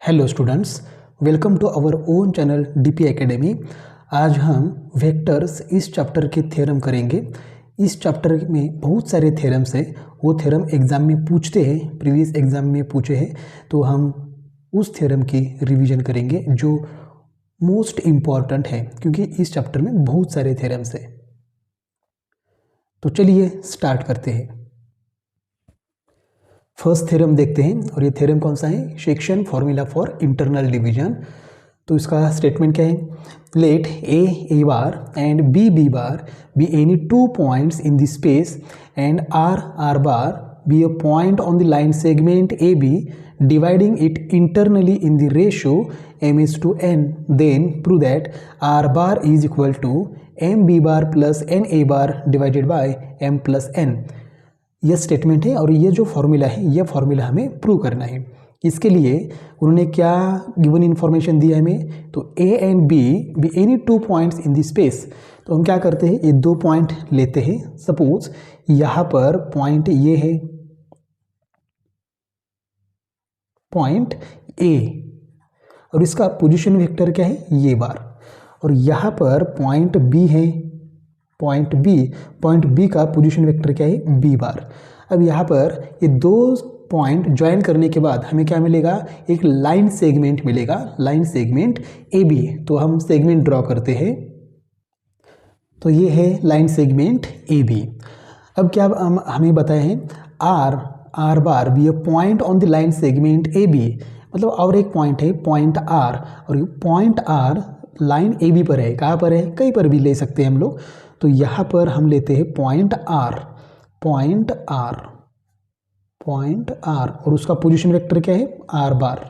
Hello students, welcome to our own channel DP academy. आज हम vectors इस chapter के थ्योरम करेंगे। इस चैप्टर में बहुत सारे थ्योरम्स हैं, वो थ्योरम एग्ज़ाम में पूछते हैं, प्रीवियस एग्ज़ाम में पूछे हैं, तो हम उस थ्योरम की रिवीजन करेंगे जो मोस्ट इम्पॉर्टेंट है, क्योंकि इस चैप्टर में बहुत सारे थ्योरम्स हैं। तो चलिए स्टार्ट करते हैं। फर्स्ट थ्योरम देखते हैं, और ये थ्योरम कौन सा है? Section formula for internal division. तो इसका स्टेटमेंट क्या है? Let A bar and B bar be any 2 points in the space and R bar be a point on the line segment A B dividing it internally in the ratio m is to n, then prove that r bar is equal to m b bar plus n a bar divided by m plus n। यह statement है और ये जो formula है, यह formula हमें prove करना है। इसके लिए उन्होंने क्या गिवन इन्फॉर्मेशन दिया है हमें? तो ए and B any 2 points in the space. तो हम क्या करते हैं, ये 2 पॉइंट लेते हैं। सपोज यहाँ पर पॉइंट ये है, पॉइंट ए, और इसका पोजीशन वेक्टर क्या है? ये बार। और यहाँ पर पॉइंट बी है, पॉइंट बी का पोजीशन वेक्टर क्या है? B bar. अब यहाँ पर ये 2 पॉइंट ज्वाइन करने के बाद हमें क्या मिलेगा? एक लाइन सेगमेंट मिलेगा, लाइन सेगमेंट ए बी। तो हम सेगमेंट ड्रॉ करते हैं। तो ये है लाइन सेगमेंट ए बी। अब क्या हमें बताया है? R bar be a point on the line segment A B, मतलब और एक पॉइंट है पॉइंट आर, और ये point R line A B पर है। कहाँ पर है? कहीं पर भी ले सकते हैं हम लोग। तो यहाँ पर हम लेते हैं पॉइंट आर, और उसका पोजीशन वेक्टर क्या है? R bar.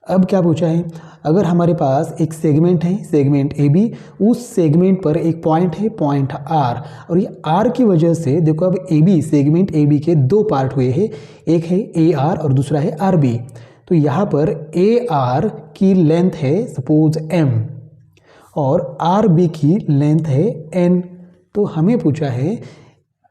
अब क्या पूछा है? अगर हमारे पास एक सेगमेंट है, सेगमेंट ए बी, उस सेगमेंट पर एक पॉइंट है, पॉइंट आर, और ये आर की वजह से देखो, अब A B, segment A B के 2 पार्ट हुए हैं, एक है ए आर और दूसरा है आर बी। तो यहाँ पर ए आर की लेंथ है सपोज एम, और आर बी की लेंथ है एन। तो हमें पूछा है,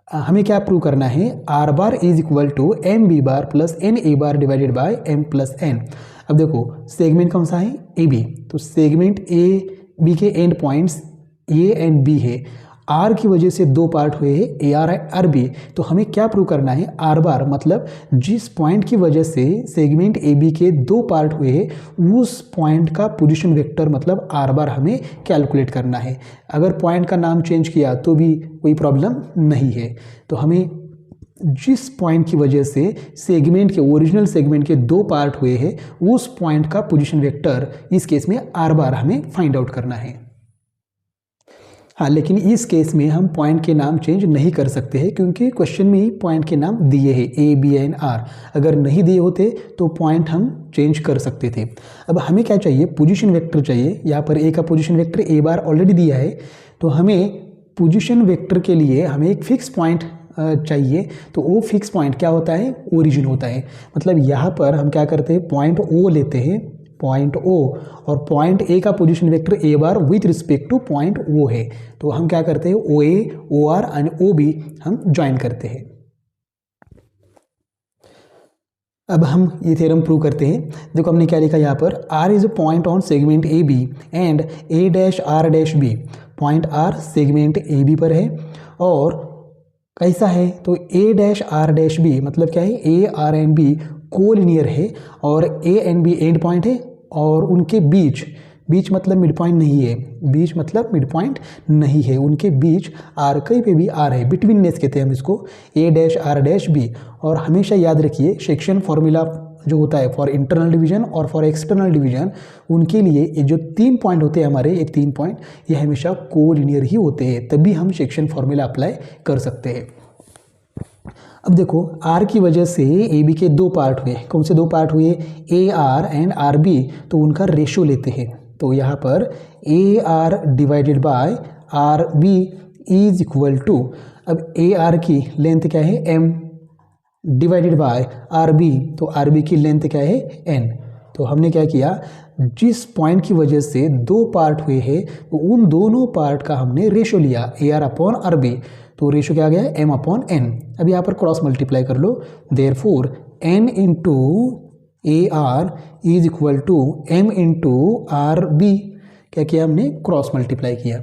हमें क्या प्रूव करना है? R bar is equal to M B bar plus N A bar divided by M plus N. अब देखो सेगमेंट कौन सा है? A B. तो सेगमेंट ए बी के end points A and B है। आर की वजह से 2 पार्ट हुए हैं, ए आर आर बी। तो हमें क्या प्रूव करना है? आर बार, मतलब जिस पॉइंट की वजह से सेगमेंट ए बी के 2 पार्ट हुए हैं, उस पॉइंट का पोजीशन वेक्टर मतलब आर बार हमें कैलकुलेट करना है। अगर पॉइंट का नाम चेंज किया तो भी कोई प्रॉब्लम नहीं है। तो हमें जिस पॉइंट की वजह से सेगमेंट के, ओरिजिनल सेगमेंट के 2 पार्ट हुए हैं, उस पॉइंट का पोजीशन वेक्टर, इस केस में आर बार हमें फाइंड आउट करना है। हाँ, लेकिन इस केस में हम पॉइंट के नाम चेंज नहीं कर सकते हैं, क्योंकि क्वेश्चन में ही पॉइंट के नाम दिए हैं, ए बी एंड आर। अगर नहीं दिए होते तो पॉइंट हम चेंज कर सकते थे। अब हमें क्या चाहिए? पोजीशन वेक्टर चाहिए। यहाँ पर ए का position vector A bar already दिया है, तो हमें पोजीशन वेक्टर के लिए हमें एक फिक्स पॉइंट चाहिए। तो वो फिक्स पॉइंट क्या होता है? ओरिजिन होता है। मतलब यहाँ पर हम क्या करते हैं? पॉइंट ओ लेते हैं, पॉइंट ओ, और पॉइंट ए का position vector A bar with respect to point O है। तो हम क्या करते हैं? O A, O R and O B हम ज्वाइन करते हैं। अब हम ये थ्योरम प्रूव करते हैं। देखो हमने क्या लिखा यहाँ पर? R is a point on segment A B and A dash R dash B. Point R segment A B पर है, और कैसा है? तो A dash R dash B मतलब क्या है? A R and B collinear है, और A and B end point है, और उनके बीच मतलब मिड पॉइंट नहीं है, बीच मतलब मिड पॉइंट नहीं है, उनके बीच आर, कहीं पे भी आर है, बिटवीननेस कहते हैं हम इसको, ए डैश आर डैश बी। और हमेशा याद रखिए, सेक्शन फॉर्मूला जो होता है फॉर इंटरनल डिवीजन और फॉर एक्सटर्नल डिवीजन, उनके लिए ये जो 3 पॉइंट होते हैं हमारे, ये 3 पॉइंट ये हमेशा कोलिनियर ही होते हैं, तभी हम सेक्शन फॉर्मूला अप्लाई कर सकते हैं। अब देखो आर की वजह से ए बी के 2 पार्ट हुए। कौन से 2 पार्ट हुए? ए आर एंड आर बी। तो उनका रेशो लेते हैं। तो यहाँ पर A are divided by R B is equal to, अब ए आर की लेंथ क्या है? M, divided bye are B, तो आर बी की लेंथ क्या है? एन। तो हमने क्या किया? जिस पॉइंट की वजह से 2 पार्ट हुए हैं, तो उन दोनों पार्ट का हमने रेशो लिया, A R upon R B. तो रेशो क्या आ गया? M upon N. अब यहाँ पर क्रॉस मल्टीप्लाई कर लो। Therefore N into A R is equal to M into R B, क्या किया हमने, क्रॉस मल्टीप्लाई किया।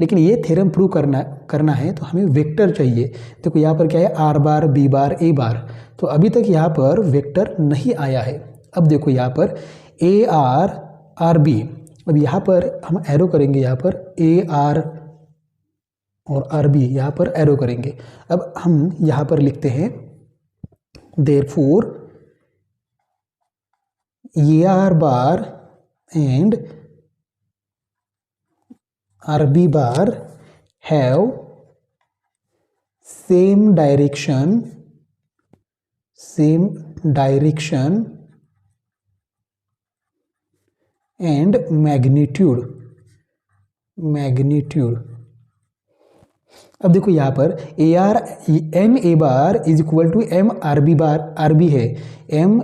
लेकिन ये थ्योरम प्रूव करना है तो हमें वेक्टर चाहिए। देखो यहाँ पर क्या है, आर बार, बी बार, ए बार, तो अभी तक यहाँ पर वेक्टर नहीं आया है। अब देखो यहाँ पर ए आर आर बी, अब यहाँ पर हम एरो करेंगे, यहाँ पर ए आर और आर बी यहाँ पर एरो करेंगे। अब हम यहाँ पर लिखते हैं therefore A R bar and R B bar have same direction and magnitude। अब देखो यहाँ पर A R M A bar is equal to M R B bar, R B है, M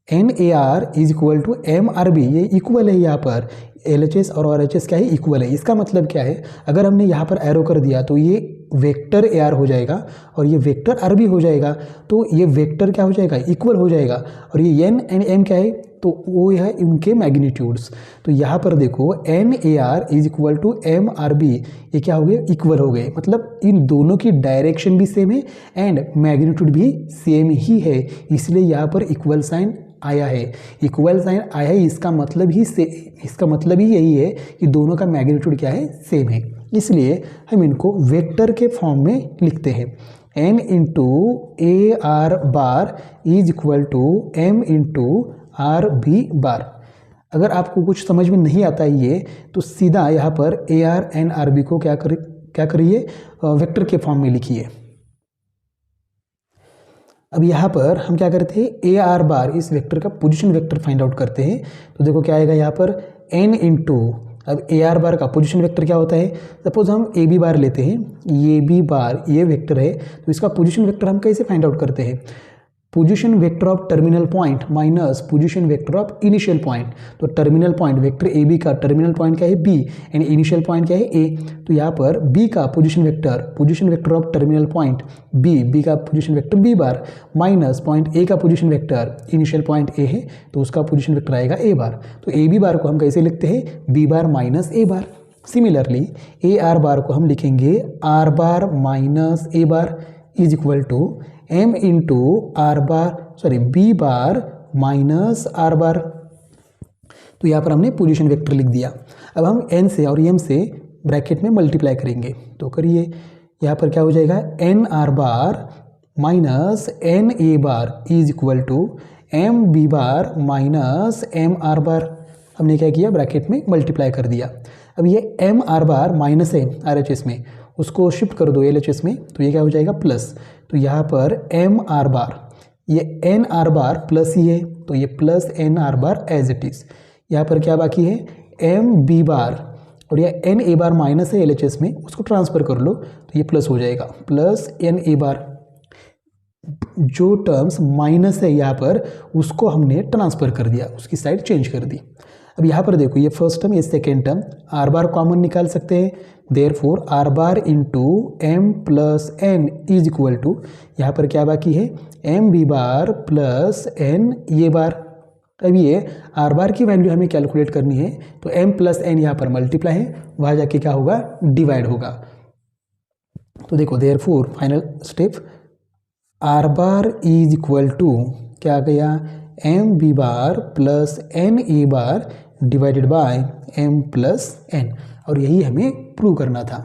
N A R is equal to M R B, ये equal है। यहाँ पर L H S और आर एच एस क्या है, equal है। इसका मतलब क्या है, अगर हमने यहाँ पर एरो कर दिया तो ये वेक्टर ए आर हो जाएगा और ये वेक्टर आर बी हो जाएगा, तो ये वेक्टर क्या हो जाएगा, इक्वल हो जाएगा। और ये एन एंड एम क्या है, तो वो है उनके मैग्नीट्यूड्स। तो यहाँ पर देखो N A R is equal to M R B, ये क्या हो गए, इक्वल हो गए। मतलब इन दोनों की डायरेक्शन भी सेम है एंड मैग्नीट्यूड भी सेम ही है, इसलिए यहाँ पर इक्वल साइन आया है। इक्वल साइन आया है, इसका मतलब ही यही है कि दोनों का मैग्नीट्यूड क्या है, सेम है। इसलिए हम इनको वेक्टर के फॉर्म में लिखते हैं। n into A R bar is equal to m into R B bar. अगर आपको कुछ समझ में नहीं आता है ये, तो सीधा यहाँ पर A R N R B को क्या करिए, वेक्टर के फॉर्म में लिखिए। अब यहाँ पर हम क्या करते हैं, ए आर बार इस वेक्टर का पोजीशन वेक्टर फाइंड आउट करते हैं। तो देखो क्या आएगा यहाँ पर n इंटू, अब ए आर बार का पोजीशन वेक्टर क्या होता है, सपोज हम ए बी बार लेते हैं, ए बी बार ये वेक्टर है, तो इसका पोजीशन वेक्टर हम कैसे फाइंड आउट करते हैं, position vector of terminal point minus position vector of initial point. तो terminal point vector A B का टर्मिनल पॉइंट क्या है, बी, एंड इनिशियल पॉइंट क्या है, ए। तो यहाँ पर बी का position vector of terminal point B का position vector B bar minus point A का position vector, initial point A है तो उसका पोजीशन वेक्टर आएगा ए बार। तो ए बी बार को हम कैसे लिखते हैं, B bar minus A bar. Similarly A R bar को हम लिखेंगे R bar minus A bar is equal to m into R bar, sorry B bar minus R bar. तो यहाँ पर हमने पोजीशन वेक्टर लिख दिया। अब हम n से और m से ब्रैकेट में मल्टीप्लाई करेंगे, तो करिए। यहाँ पर क्या हो जाएगा, n R bar minus n A bar is equal to m B bar minus m R bar. हमने क्या किया, ब्रैकेट में मल्टीप्लाई कर दिया। अब ये m आर बार माइनस है आर एच एस में, उसको शिफ्ट कर दो एल एच एस में, तो ये क्या हो जाएगा, प्लस। तो यहाँ पर m आर बार, ये n आर बार प्लस ही है, तो ये plus n R bar as it is. यहाँ पर क्या बाकी है, m बी बार, और ये n ए बार माइनस है एल एच एस में, उसको ट्रांसफर कर लो तो ये प्लस हो जाएगा, प्लस n ए बार। जो टर्म्स माइनस है यहाँ पर उसको हमने ट्रांसफर कर दिया, उसकी साइड चेंज कर दी। अब यहाँ पर देखो ये फर्स्ट टर्म, ये second term, R bar common निकाल सकते हैं। Therefore R bar into M plus N is equal to, यहाँ पर क्या बाकी है, M B bar plus N ये बार। अब ये आर बार की वैल्यू हमें कैलकुलेट करनी है, तो एम प्लस एन यहाँ पर मल्टीप्लाई है, वहाँ जाके क्या होगा, डिवाइड होगा। तो देखो therefore final step, R bar is equal to क्या गया, M B bar plus N A bar divided by M plus N, और यही हमें प्रूव करना था।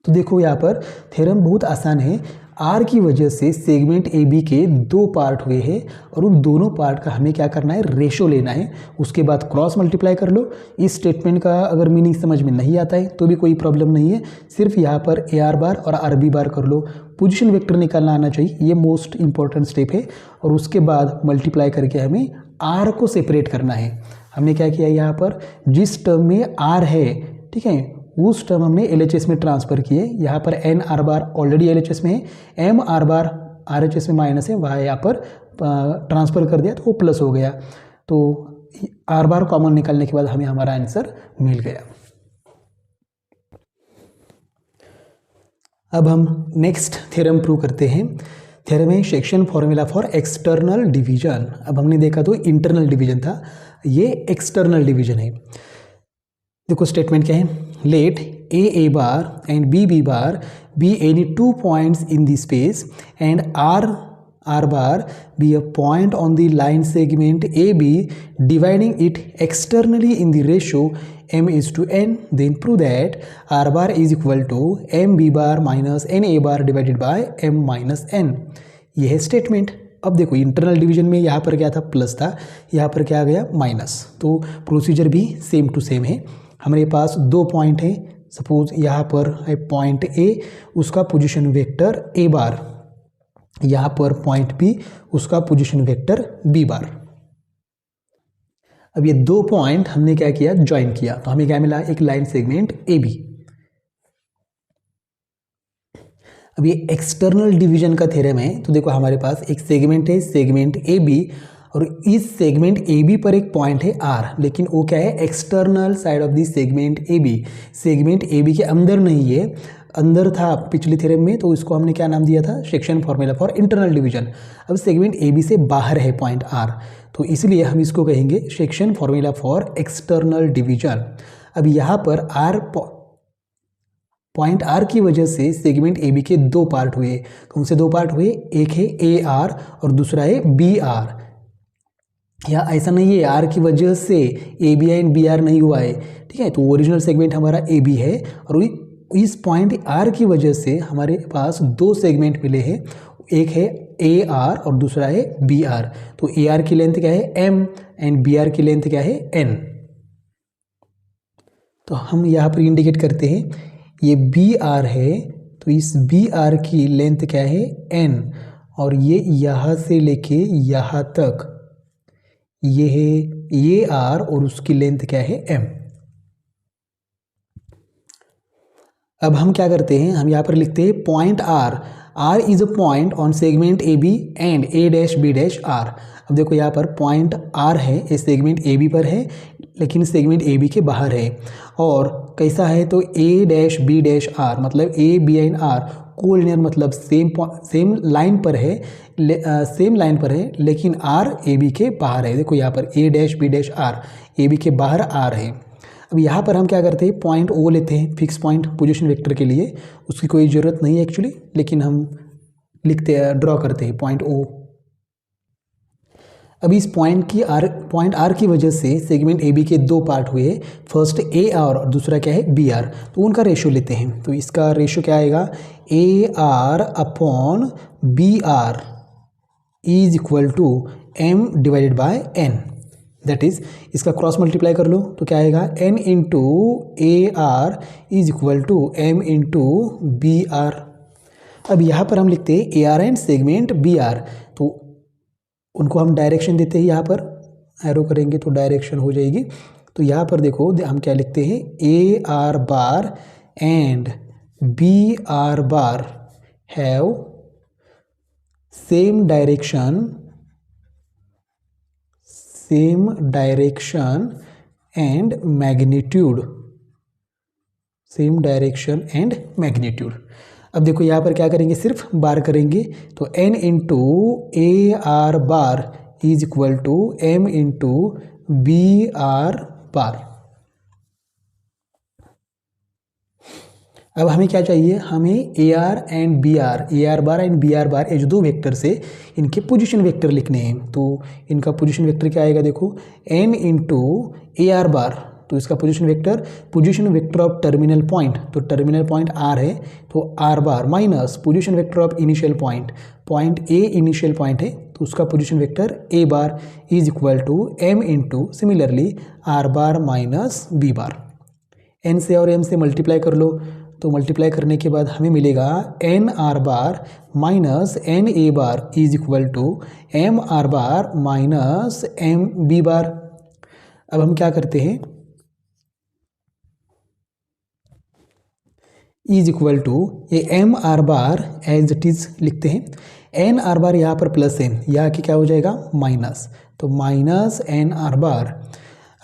तो देखो यहाँ पर थ्योरम बहुत आसान है। आर की वजह से सेगमेंट ए बी के दो पार्ट हुए हैं और उन दोनों पार्ट का हमें क्या करना है, रेशो लेना है, उसके बाद क्रॉस मल्टीप्लाई कर लो। इस स्टेटमेंट का अगर मीनिंग समझ में नहीं आता है तो भी कोई प्रॉब्लम नहीं है, सिर्फ यहाँ पर ए आर बार और आर बी बार कर लो। पोजीशन वेक्टर निकालना आना चाहिए, ये मोस्ट इंपॉर्टेंट स्टेप है, और उसके बाद मल्टीप्लाई करके हमें आर को सेपरेट करना है। हमने क्या किया, यहाँ पर जिस टर्म में आर है, ठीक है, उस टर्म हमने एल एच एस में ट्रांसफर किए। यहाँ पर N R bar already L H S में है, M R bar R H S में माइनस है, वहाँ यहाँ पर ट्रांसफर कर दिया तो वो प्लस हो गया। तो आर बार कॉमन निकालने के बाद हमें हमारा आंसर मिल गया। अब हम नेक्स्ट थ्योरम प्रूव करते हैं। थ्योरम है section formula for external division. अब हमने देखा तो इंटरनल डिवीजन था, ये एक्सटर्नल डिवीजन है। देखो स्टेटमेंट क्या है, let A bar and B bar be any 2 points in the space and R bar be a point on the line segment AB dividing it externally in the ratio m:n, then prove that R bar is equal to mb bar minus na bar divided by m minus n। यह है statement. अब देखो internal division में यहाँ पर क्या था, plus था, यहाँ पर क्या आ गया, माइनस। तो प्रोसीजर भी सेम टू सेम है। हमारे पास 2 पॉइंट हैं, सपोज यहाँ पर है पॉइंट ए, उसका पोजीशन वेक्टर ए बार, यहाँ पर पॉइंट बी, उसका पोजीशन वेक्टर बी बार। अब ये 2 पॉइंट हमने क्या किया, ज्वाइन किया, तो हमें क्या मिला, एक लाइन सेगमेंट ए बी। अब ये एक्सटर्नल डिवीजन का थ्योरम है, तो देखो हमारे पास एक सेगमेंट है, सेगमेंट ए बी, और इस सेगमेंट ए बी पर एक पॉइंट है आर, लेकिन वो क्या है, external side of the segment A B. Segment A B के अंदर नहीं है, अंदर था पिछले थ्योरम में, तो इसको हमने क्या नाम दिया था, section formula for internal division. अब सेगमेंट ए बी से बाहर है पॉइंट आर, तो इसलिए हम इसको कहेंगे section formula for external division. अब यहाँ पर आर, पॉइंट आर की वजह से सेगमेंट ए बी के 2 पार्ट हुए। कौन से 2 पार्ट हुए, एक है ए आर और दूसरा है बी आर। या ऐसा नहीं है आर की वजह से A B and B R नहीं हुआ है, ठीक है। तो ओरिजिनल सेगमेंट हमारा ए बी है, और इस पॉइंट आर की वजह से हमारे पास 2 सेगमेंट मिले हैं, एक है ए आर और दूसरा है बी आर। तो ए आर की लेंथ क्या है, एम, एंड बी आर की लेंथ क्या है, एन। तो हम यहाँ पर इंडिकेट करते हैं, ये बी आर है, तो इस बी आर की लेंथ क्या है, एन, और ये यहाँ से लेके यहाँ तक ये है ये आर, और उसकी लेंथ क्या है, एम। अब हम क्या करते हैं, हम यहाँ पर लिखते हैं point R, R is a point on segment A B and A dash B dash R. अब देखो यहाँ पर पॉइंट आर है, ये सेगमेंट ए बी पर है, लेकिन सेगमेंट ए बी के बाहर है। और कैसा है, तो A dash B dash R, मतलब A B and R collinear, मतलब सेम लाइन पर है, सेम लाइन पर है, लेकिन आर ए बी के बाहर है। देखो यहाँ पर A dash B dash R, A B के बाहर आर है। अब यहाँ पर हम क्या करते हैं, पॉइंट ओ लेते हैं फिक्स पॉइंट पोजीशन वेक्टर के लिए, उसकी कोई ज़रूरत नहीं है एक्चुअली, लेकिन हम लिखते हैं, ड्रॉ करते हैं पॉइंट ओ। अब इस पॉइंट आर की वजह से सेगमेंट ए बी के 2 पार्ट हुए, फर्स्ट ए आर और दूसरा क्या है, बी आर। तो उनका रेशियो लेते हैं, तो इसका रेशियो क्या आएगा, A R upon B R is equal to M divided by N. That is, इसका क्रॉस मल्टीप्लाई कर लो तो क्या आएगा, N into A R is equal to M into B R. अब यहाँ पर हम लिखते हैं A R and segment B R, तो उनको हम डायरेक्शन देते हैं, यहाँ पर एरो करेंगे तो डायरेक्शन हो जाएगी। तो यहाँ पर देखो हम क्या लिखते हैं, A R bar and B R bar have same direction and magnitude, same direction and magnitude. अब देखो यहाँ पर क्या करेंगे, सिर्फ बार करेंगे, तो n into A R bar is equal to m into B R bar. अब हमें क्या चाहिए, हमें A R and B R, A R bar and B R bar, ये जो 2 वेक्टर से इनके पोजीशन वेक्टर लिखने हैं। तो इनका पोजीशन वेक्टर क्या आएगा, देखो n into A R bar, तो इसका position vector of terminal point, तो टर्मिनल पॉइंट आर है, तो R bar minus position vector of initial point A initial point है, तो उसका position vector A bar is equal to M into similarly R bar minus B bar. N से और M से multiply कर लो, तो मल्टीप्लाई करने के बाद हमें मिलेगा N R bar minus N A bar is equal to M R bar minus M B bar. अब हम क्या करते हैं, इज इक्वल टू ये M R bar as it is लिखते हैं, एन आर बार यहाँ पर प्लस एन, यहाँ की क्या हो जाएगा माइनस, तो माइनस एन आर बार।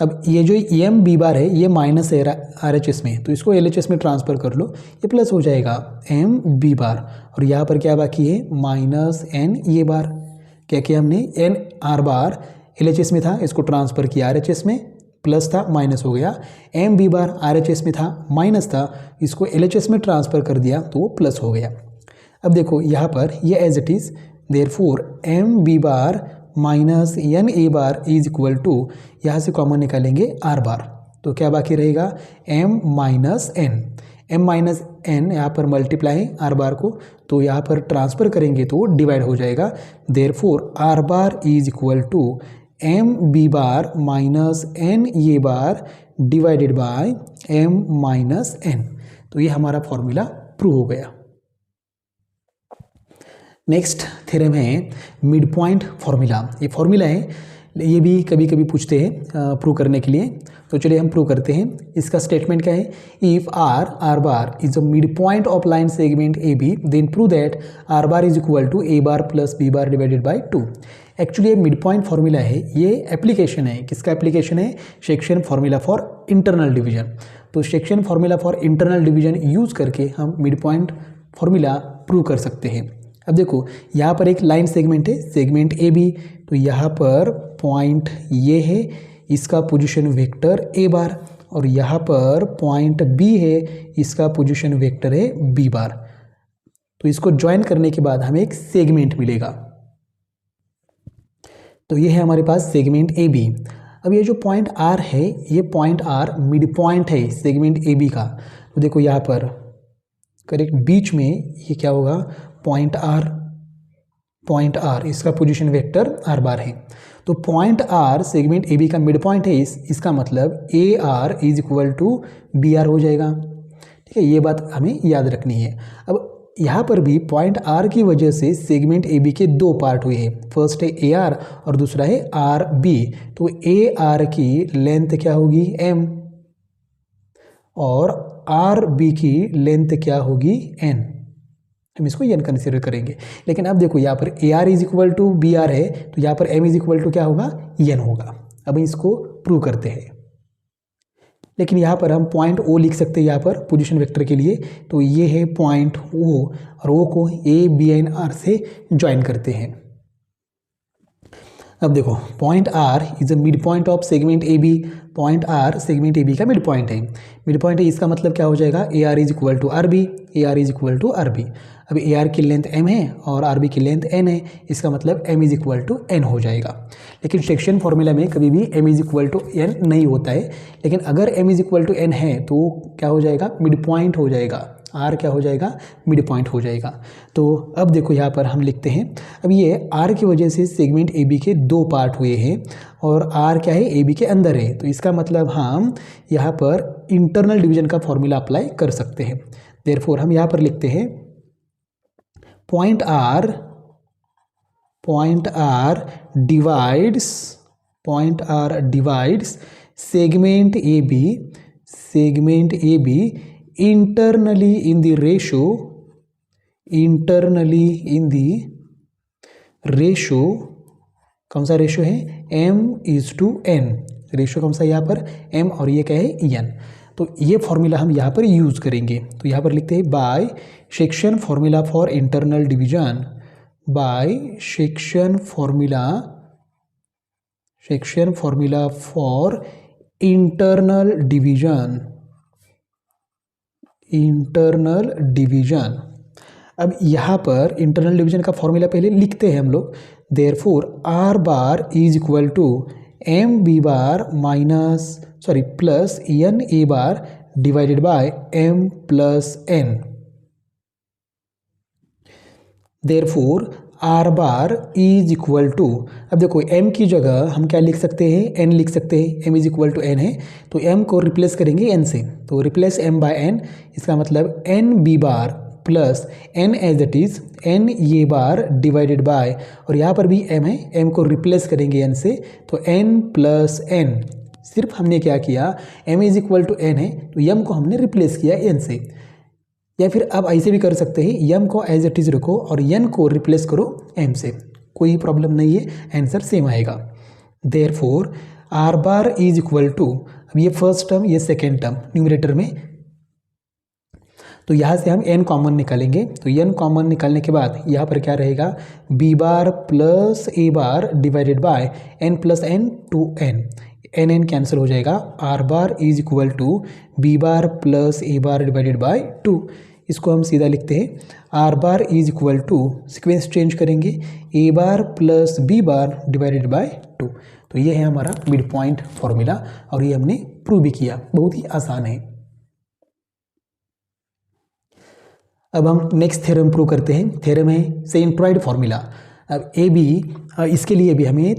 अब ये जो एम बी बार है ये माइनस है आर एच एस में, तो इसको एल एच एस में ट्रांसफ़र कर लो, ये प्लस हो जाएगा एम बी बार। और यहाँ पर क्या बाकी है माइनस एन ये बार। क्या किया हमने, N R bar L H S में था, इसको ट्रांसफ़र किया आर एच एस में, प्लस था माइनस हो गया। M B bar R H S में था माइनस था, इसको एल एच एस में ट्रांसफ़र कर दिया तो वो प्लस हो गया। अब देखो यहाँ पर ये as it is, therefore M B bar minus N A bar is equal to, यहाँ से कॉमन निकालेंगे आर बार, तो क्या बाकी रहेगा M minus N. M minus N यहाँ पर मल्टीप्लाई है आर बार को, तो यहाँ पर ट्रांसफ़र करेंगे तो डिवाइड हो जाएगा। Therefore R bar is equal to M B bar minus N A bar divided by M minus N. तो ये हमारा फॉर्मूला प्रूव हो गया। नेक्स्ट थ्योरम है मिड पॉइंट फार्मूला। ये फार्मूला है, ये भी कभी कभी पूछते हैं प्रूव करने के लिए, तो चलिए हम प्रूव करते हैं। इसका स्टेटमेंट क्या है, if R bar is a mid point of line segment A B then prove that R bar is equal to A bar plus B bar divided by 2। Actually ये मिड पॉइंट फार्मूला है, ये application है, किसका application है, section formula for internal division. तो section formula for internal division use करके हम mid point formula prove कर सकते हैं। अब देखो यहाँ पर एक लाइन सेगमेंट है, सेगमेंट ए बी, तो यहाँ पर पॉइंट ये है, इसका पोजीशन वेक्टर ए बार, और यहाँ पर पॉइंट बी है, इसका पोजीशन वेक्टर है बी बार। तो इसको ज्वाइन करने के बाद हमें एक सेगमेंट मिलेगा। तो ये है हमारे पास सेगमेंट ए बी। अब ये जो पॉइंट आर है, ये पॉइंट आर मिड पॉइंट है सेगमेंट ए बी का। तो देखो यहाँ पर करेक्ट बीच में ये क्या होगा, पॉइंट आर इसका पोजीशन वेक्टर आर बार है। तो point R segment A B का मिड पॉइंट है, इसका मतलब A R is equal to B R हो जाएगा। ठीक है, ये बात हमें याद रखनी है। अब यहाँ पर भी पॉइंट आर की वजह से सेगमेंट ए बी के दो पार्ट हुए हैं, फर्स्ट है ए आर और दूसरा है आर बी। तो ए आर की लेंथ क्या होगी एम, और आर बी की लेंथ क्या होगी एन। हम इसको एन कंसिडर करेंगे। लेकिन अब देखो यहाँ पर A R is equal to B R है, तो यहाँ पर एम इज इक्वल टू क्या होगा एन होगा। अब इसको प्रूव करते हैं। लेकिन यहाँ पर हम पॉइंट ओ लिख सकते हैं यहाँ पर पोजीशन वेक्टर के लिए। तो ये है पॉइंट ओ, और ओ को ए बी एन आर से ज्वाइन करते हैं। अब देखो point R is a mid point of segment A B. Point R segment A B का मिड पॉइंट है। मिड पॉइंट है, इसका मतलब क्या हो जाएगा, A R is equal to R B, A R is equal to R B. अब A R की लेंथ एम है और आर बी की लेंथ एन है, इसका मतलब M is equal to N हो जाएगा। लेकिन सेक्शन फॉर्मूला में कभी भी M is equal to N नहीं होता है, लेकिन अगर M is equal to N है तो क्या हो जाएगा, मिड पॉइंट हो जाएगा। आर क्या हो जाएगा, मिड पॉइंट हो जाएगा। तो अब देखो यहाँ पर हम लिखते हैं, अब ये आर की वजह से सेगमेंट ए बी के दो पार्ट हुए हैं, और आर क्या है, ए बी के अंदर है। तो इसका मतलब हम यहाँ पर इंटरनल डिवीजन का फॉर्मूला अप्लाई कर सकते हैं। देयरफॉर हम यहाँ पर लिखते हैं point R divides segment A B internally in the ratio कौन सा रेशो है, m/n। रेशो कौन सा यहाँ पर m, और ये क्या है n। तो ये फॉर्मूला हम यहाँ पर यूज़ करेंगे। तो यहाँ पर लिखते हैं bye section formula for internal division, bye section formula for internal division. अब यहाँ पर इंटरनल डिवीजन का फॉर्मूला पहले लिखते हैं हम लोग। Therefore R bar is equal to M B bar plus N A bar divided by M plus N. Therefore R bar is equal to, अब देखो m की जगह हम क्या लिख सकते हैं, n लिख सकते हैं। m is equal to n है, तो m को रिप्लेस करेंगे n से, तो रिप्लेस m बाय n, इसका मतलब n B bar plus n as it is n ये बार डिवाइडेड बाय, और यहाँ पर भी m है, m को रिप्लेस करेंगे n से, तो n प्लस n। सिर्फ हमने क्या किया, m is equal to n है, तो m को हमने रिप्लेस किया n से। या फिर आप ऐसे भी कर सकते हैं, m को एज इट इज रखो और n को रिप्लेस करो m से, कोई प्रॉब्लम नहीं है, आंसर सेम आएगा। Therefore R bar is equal to, अब ये फर्स्ट टर्म ये सेकेंड टर्म न्यूमरेटर में, तो यहाँ से हम n कॉमन निकालेंगे। तो n कॉमन निकालने के बाद यहाँ पर क्या रहेगा, b bar plus a bar divided by n plus n two n n cancel हो जाएगा। r bar is equal to b bar plus a bar divided by 2। इसको हम सीधा लिखते हैं, r bar is equal to, sequence change करेंगे, a bar plus b bar divided by 2। तो ये है हमारा मिड पॉइंट फॉर्मूला और ये हमने प्रूव भी किया, बहुत ही आसान है। अब हम नेक्स्ट थ्योरम प्रूव करते हैं। थ्योरम है सेंट्रॉइड फार्मूला। अब ए बी, इसके लिए भी हमें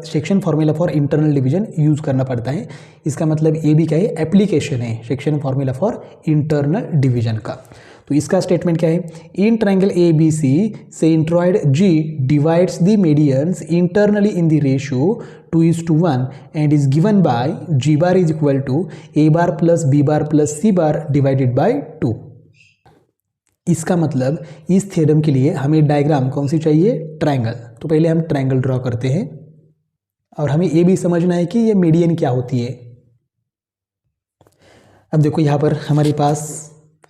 section formula for internal division use करना पड़ता है। इसका मतलब ए बी क्या है, एप्लीकेशन है section formula for internal division का। तो इसका स्टेटमेंट क्या है, in triangle A B C centroid G divides the medians internally in the ratio 2:1 and is given by G bar is equal to A bar plus B bar plus C bar divided by 2। इसका मतलब इस theorem के लिए हमें diagram कौन सी चाहिए, triangle. तो पहले हम ट्रायंगल ड्रॉ करते हैं और हमें ये भी समझना है कि ये मीडियन क्या होती है। अब देखो यहाँ पर हमारे पास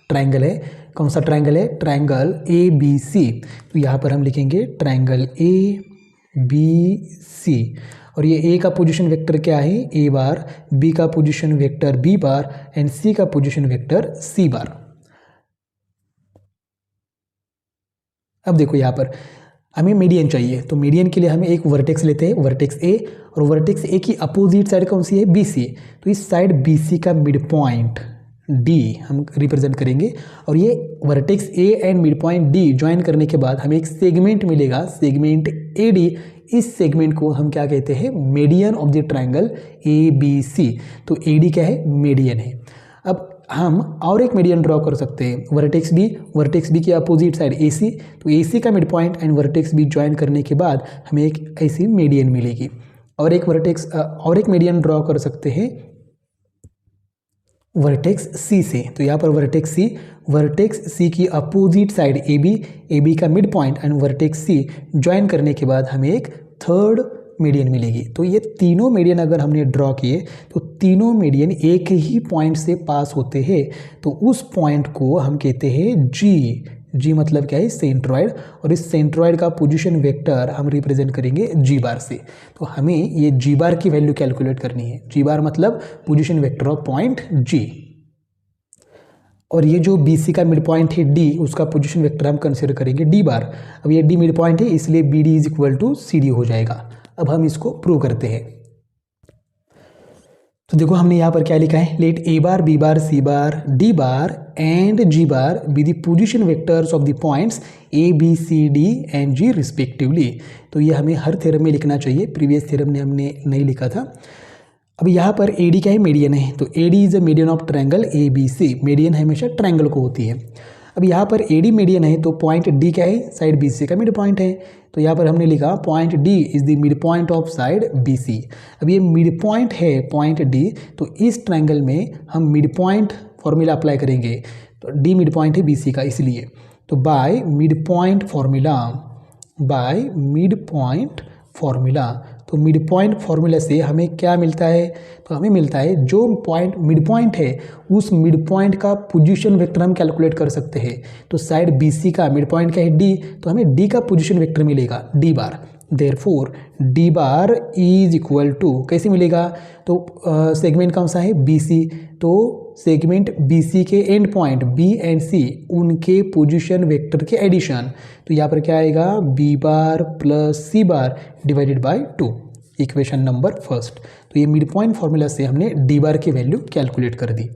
ट्रायंगल है, कौन सा ट्रायंगल है, ट्रायंगल ए बी सी। तो यहाँ पर हम लिखेंगे ट्रायंगल ए बी सी और ये ए का पोजीशन वेक्टर क्या है, ए बार, बी का position vector B bar and C का पोजीशन वेक्टर सी बार। अब देखो यहाँ पर हमें मीडियन चाहिए, तो मीडियन के लिए हमें एक वर्टेक्स लेते हैं, वर्टेक्स ए, और वर्टेक्स ए की अपोजिट साइड कौन सी है, बी सी। तो इस साइड बी सी का मिड पॉइंट डी हम रिप्रेजेंट करेंगे और ये vertex A and mid point D join करने के बाद हमें एक सेगमेंट मिलेगा, सेगमेंट ए डी। इस सेगमेंट को हम क्या कहते हैं, median of the triangle A B C. तो ए डी क्या है, मीडियन है। अब हम और एक मीडियन ड्रॉ कर सकते हैं, वर्टेक्स बी की अपोजिट साइड ए सी। तो ए सी का mid point and vertex B join करने के बाद हमें एक ऐसी मीडियन मिलेगी। और एक मीडियन ड्रॉ कर सकते हैं वर्टेक्स सी से। तो यहाँ पर वर्टेक्स सी की अपोजिट साइड ए बी का mid point and vertex C join करने के बाद हमें एक थर्ड मीडियन मिलेगी। तो ये तीनों मीडियन अगर हमने ड्रॉ किए तो तीनों मीडियन एक ही पॉइंट से पास होते हैं। तो उस पॉइंट को हम कहते हैं जी मतलब क्या है, सेंट्रॉइड। और इस सेंट्रॉइड का पोजीशन वेक्टर हम रिप्रेजेंट करेंगे जी बार से। तो हमें ये जी बार की वैल्यू कैलकुलेट करनी है। जी बार मतलब position vector of point G. और ये जो बी सी का मिड पॉइंट है डी, उसका पोजीशन वेक्टर हम कंसिडर करेंगे डी बार। अब ये डी मिड पॉइंट है इसलिए B D is equal to C D हो जाएगा। अब हम इसको प्रूव करते हैं। तो देखो हमने यहाँ पर क्या लिखा है, let A bar B bar C bar D bar and G bar be the position vectors of the points A B C D and G respectively. तो ये हमें हर थ्योरम में लिखना चाहिए, प्रीवियस थ्योरम में हमने नहीं लिखा था। अब यहाँ पर ए डी क्या है, मीडियन है। तो A D is a median of triangle A B C. Median हमेशा ट्रायंगल को होती है। अब यहाँ पर ए डी मीडियन है तो पॉइंट डी क्या है, साइड बी सी का मिड पॉइंट है। तो यहाँ पर हमने लिखा point D is the mid point of side B C. अब ये मिड पॉइंट है पॉइंट डी, तो इस ट्रायंगल में हम मिड पॉइंट फॉर्मूला अप्लाई करेंगे। तो डी मिड पॉइंट है बी सी का इसलिए। तो बाय मिड पॉइंट फॉर्मूला, तो मिड पॉइंट फॉर्मूला से हमें क्या मिलता है, तो हमें मिलता है जो पॉइंट मिड पॉइंट है उस मिड पॉइंट का पोजीशन वेक्टर हम कैलकुलेट कर सकते हैं। तो साइड बी सी का मिड पॉइंट क्या है डी, तो हमें डी का पोजीशन वेक्टर मिलेगा D bar. Therefore D bar is equal to कैसे मिलेगा, तो सेगमेंट कौन सा है, बी सी। तो सेगमेंट बी सी के एंड पॉइंट बी एंड सी उनके पोजीशन वेक्टर के एडिशन। तो यहाँ पर क्या आएगा, B bar plus C bar divided by 2, equation number first. तो ये मिड पॉइंट फॉर्मूला से हमने डी बार की वैल्यू कैलकुलेट कर दी।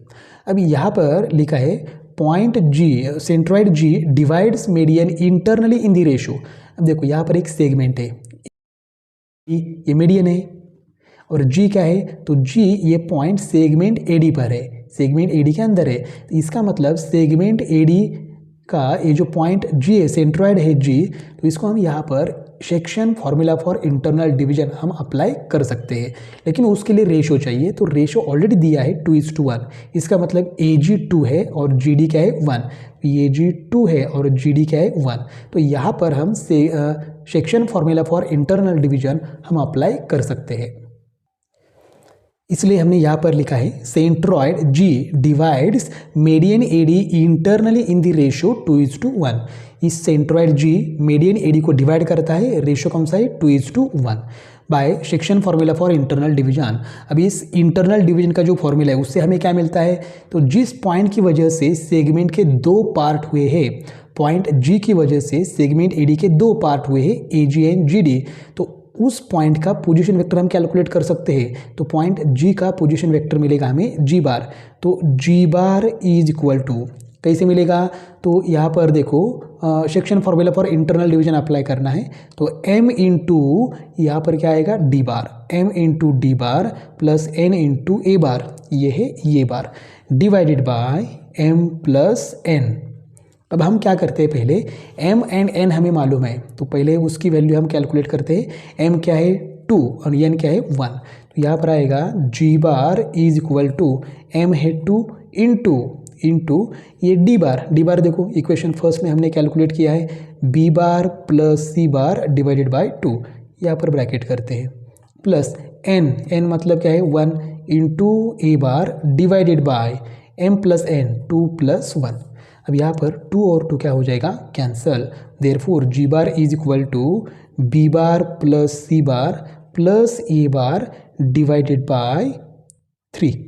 अब यहाँ पर लिखा है point G, centroid G divides median internally in the ratio. अब देखो यहाँ पर एक सेगमेंट है, ये मीडियन है और जी क्या है, तो जी ये पॉइंट सेगमेंट एडी पर है, सेगमेंट एडी के अंदर है। तो इसका मतलब सेगमेंट एडी का ये जो पॉइंट जी है, सेंट्रॉइड है जी, तो इसको हम यहाँ पर section formula for internal division हम अप्लाई कर सकते हैं। लेकिन उसके लिए रेशो चाहिए, तो रेशो ऑलरेडी दिया है 2:1। इसका मतलब ए जी 2 है और जी डी क्या है 1। ए जी 2 है और जी डी क्या है 1। तो यहाँ पर हम section formula for internal division हम अप्लाई कर सकते हैं। इसलिए हमने यहाँ पर लिखा है centroid G divides median A D internally in the ratio 2:1। इस सेंट्रॉइड जी मीडियन एडी को डिवाइड करता है, रेशियो कौन सा है 2:1 by section formula for internal division. अब इस इंटरनल डिवीजन का जो फॉर्मूला है उससे हमें क्या मिलता है, तो जिस पॉइंट की वजह से सेगमेंट के दो पार्ट हुए हैं, पॉइंट जी की वजह से सेगमेंट एडी के दो पार्ट हुए हैं ए जी एंड जी डी, तो उस पॉइंट का पोजीशन वेक्टर हम कैलकुलेट कर सकते हैं। तो पॉइंट जी का पोजीशन वेक्टर मिलेगा हमें जी बार। तो G bar is equal to कैसे मिलेगा, तो यहाँ पर देखो section formula for internal division apply करना है। तो m इंटू यहाँ पर क्या आएगा D bar, m into D bar plus n into A bar, ये है ये bar, divided by m plus n। अब हम क्या करते हैं, पहले m एंड n हमें मालूम है, तो पहले उसकी वैल्यू हम कैलकुलेट करते हैं। m क्या है 2 और n क्या है 1। तो यहाँ पर आएगा g bar is equal to m है 2 इंटू ये d बार देखो इक्वेशन फर्स्ट में हमने कैलकुलेट किया है b bar plus c bar divided by 2, यहाँ पर ब्रैकेट करते हैं, प्लस n मतलब क्या है 1 into A bar divided by m plus n 2 plus 1। अब यहाँ पर 2 और 2 क्या हो जाएगा, cancel. Therefore G bar is equal to B bar plus C bar plus A bar divided by 3।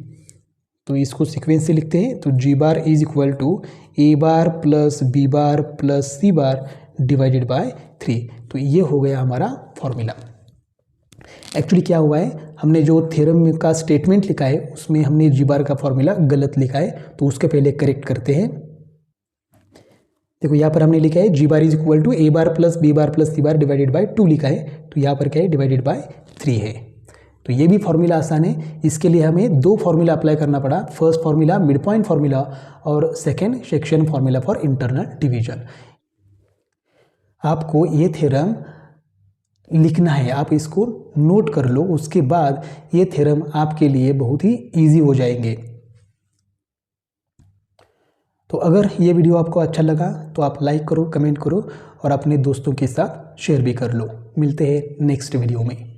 तो इसको सीक्वेंस से लिखते हैं, तो G bar is equal to A bar plus B bar plus C bar divided by 3। तो ये हो गया हमारा फॉर्मूला। एक्चुअली क्या हुआ है, हमने जो थ्योरम का स्टेटमेंट लिखा है उसमें हमने जी बार का फॉर्मूला गलत लिखा है, तो उसके पहले करेक्ट करते हैं। देखो यहाँ पर हमने लिखा है G bar is equal to A bar plus B bar plus C bar divided by 2 लिखा है, तो यहाँ पर क्या है डिवाइडेड बाय 3 है। तो ये भी फॉर्मूला आसान है, इसके लिए हमें दो फॉर्मूला अप्लाई करना पड़ा। First formula mid point formula और second section formula for internal division. आपको ये थ्योरम लिखना है, आप इसको नोट कर लो, उसके बाद ये थ्योरम आपके लिए बहुत ही ईजी हो जाएंगे। तो अगर ये वीडियो आपको अच्छा लगा तो आप लाइक करो, कमेंट करो और अपने दोस्तों के साथ शेयर भी कर लो। मिलते हैं नेक्स्ट वीडियो में।